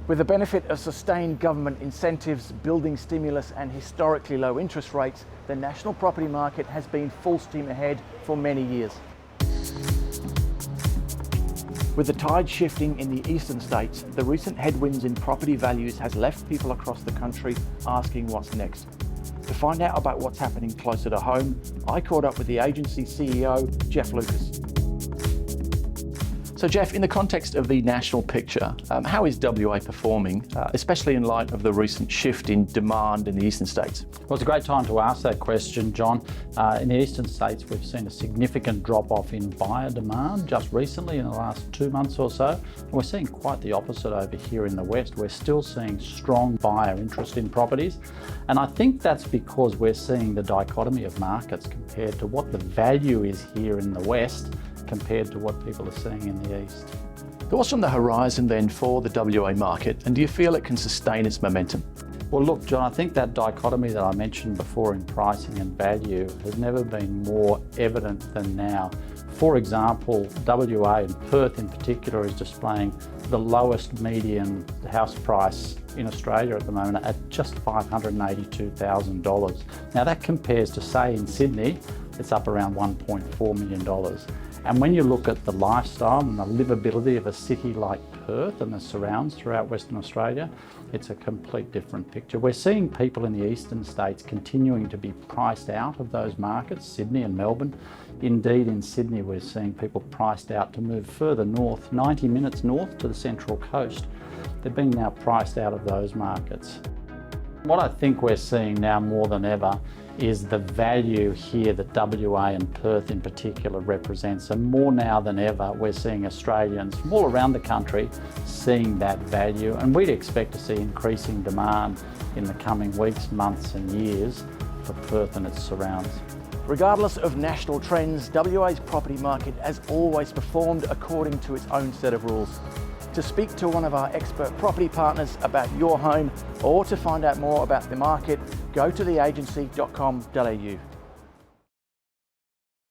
With the benefit of sustained government incentives, building stimulus and historically low interest rates, the national property market has been full steam ahead for many years. With the tide shifting in the eastern states, the recent headwinds in property values has left people across the country asking what's next. To find out about what's happening closer to home, I caught up with the agency CEO, Geoff Lucas. So Geoff, in the context of the national picture, how is WA performing, especially in light of the recent shift in demand in the eastern states? Well, it's a great time to ask that question, John. In the eastern states, we've seen a significant drop-off in buyer demand just recently in the last 2 months or so. And we're seeing quite the opposite over here in the west. We're still seeing strong buyer interest in properties. And I think that's because we're seeing the dichotomy of markets compared to what the value is here in the west compared to what people are seeing in the east. So what's on the horizon then for the WA market, and do you feel it can sustain its momentum? Well, look, John, I think that dichotomy that I mentioned before in pricing and value has never been more evident than now. For example, WA and Perth in particular is displaying the lowest median house price in Australia at the moment at just $582,000. Now that compares to, say, in Sydney, it's up around $1.4 million. And when you look at the lifestyle and the livability of a city like Perth and the surrounds throughout Western Australia, it's a complete different picture. We're seeing people in the eastern states continuing to be priced out of those markets, Sydney and Melbourne. Indeed, in Sydney, we're seeing people priced out to move further north, 90 minutes north to the Central Coast. They're being now priced out of those markets. What I think we're seeing now more than ever is the value here that WA and Perth in particular represents. And more now than ever, we're seeing Australians from all around the country seeing that value. And we'd expect to see increasing demand in the coming weeks, months and years for Perth and its surrounds. Regardless of national trends, WA's property market has always performed according to its own set of rules. To speak to one of our expert property partners about your home or to find out more about the market, go to theagency.com.au.